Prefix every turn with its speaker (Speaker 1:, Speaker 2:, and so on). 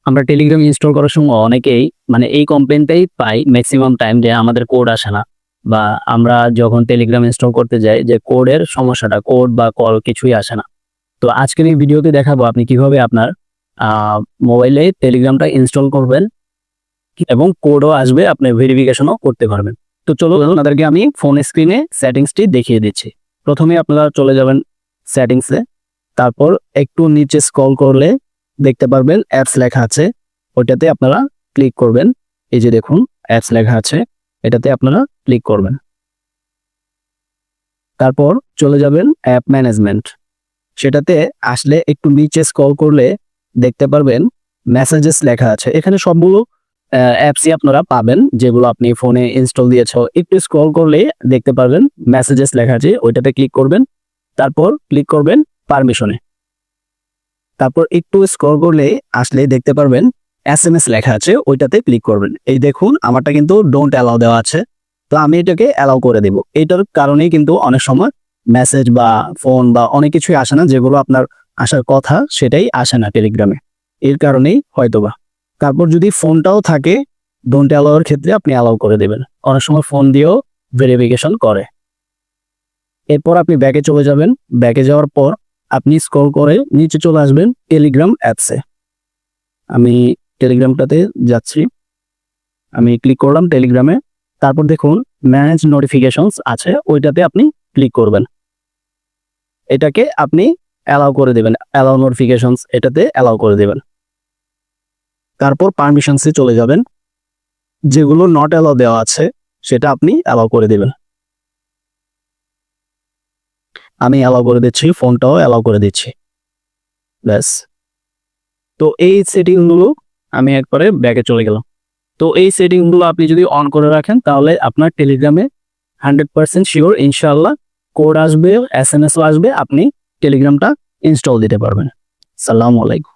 Speaker 1: আমরা Telegram install করার সময় অনেকেই মানে এই কমপ্লেনটাই পাই ম্যাক্সিমাম টাইম যে আমাদের কোড আসে না, বা আমরা যখন টেলিগ্রাম ইনস্টল করতে যাই যে কোডের সমস্যাটা, কোড বা কল কিছুই আসে না। তো আজকের এই ভিডিওতে দেখাবো আপনি কিভাবে আপনার মোবাইলে টেলিগ্রামটা ইনস্টল করবেন এবং কোডও আসবে, আপনি ভেরিফিকেশনও করতে পারবেন। তো চলো আপনাদেরকে আমি ফোন স্ক্রিনে সেটিংসটি দেখিয়ে দিচ্ছি। প্রথমে আপনারা চলে যাবেন সেটিংসে, তারপর একটু নিচে স্ক্রল করলে দেখতে পারবেন অ্যাপস লেখা আছে, ওইটাতে আপনারা ক্লিক করবেন। এই যে দেখুন অ্যাপস লেখা আছে, এটাতে আপনারা ক্লিক করবেন। তারপর চলে যাবেন অ্যাপ ম্যানেজমেন্ট, সেটাতে আসলে একটু নিচে স্ক্রল করলে দেখতে পারবেন মেসেজেস লেখা আছে। এখানে সবগুলো অ্যাপসই আপনারা পাবেন যেগুলো আপনি ফোনে ইনস্টল দিয়েছ। একটু স্ক্রল করলে দেখতে পারবেন মেসেজেস লেখা আছে, ওইটাতে ক্লিক করবেন। তারপর ক্লিক করবেন পারমিশনে। তারপর একটু স্ক্রল করলে আসলে দেখতে পারবেন SMS লেখা আছে, ওইটাতে ক্লিক করবেন। এই দেখুন আমারটা কিন্তু ডোন্ট অ্যালাউ দেওয়া আছে, তো আমি এটাকে অ্যালাউ করে দেব। এটার কারণেই কিন্তু অনেক সময় মেসেজ বা ফোন বা অনেক কিছুই আসে না, যেগুলো আপনার আসার কথা সেটাই আসে না টেলিগ্রামে, এর কারণেই হয়তোবা। তারপর যদি ফোনটাও থাকে ডোন্ট অ্যালাউর ক্ষেত্রে আপনি অ্যালাউ করে দেবেন, অনেক সময় ফোন দিয়েও ভেরিফিকেশন করে। এরপর আপনি ব্যাকে চলে যাবেন। ব্যাকে যাওয়ার পর আপনি স্ক্রল করে নিচে চলে আসবেন টেলিগ্রাম অ্যাপসে। আমি টেলিগ্রামটাতে যাচ্ছি, আমি ক্লিক করলাম টেলিগ্রামে। তারপর দেখুন ম্যানেজ নোটিফিকেশনস আছে, ওইটাতে আপনি ক্লিক করবেন। এটাকে আপনি অ্যালাউ করে দেবেন, অ্যালাউ নোটিফিকেশনস এটাতে অ্যালাউ করে দেবেন। তারপর পারমিশনসে চলে যাবেন, যেগুলো নট অ্যালাউ দেওয়া আছে সেটা আপনি অ্যালাউ করে দেবেন। আমি অ্যালাউ করে দিচ্ছি, ফোনটাও অ্যালাউ করে দিচ্ছি, ব্যাস। তো এই সেটিংগুলো আমি একবারে ব্যাকে চলে গেলাম। তো এই সেটিংগুলো আপনি যদি অন করে রাখেন তাহলে আপনার টেলিগ্রামে 100% শিওর ইনশাআল্লাহ কোড আসবে, SMS আসবে, আপনি টেলিগ্রামটা ইনস্টল দিতে পারবেন। আসসালামু আলাইকুম।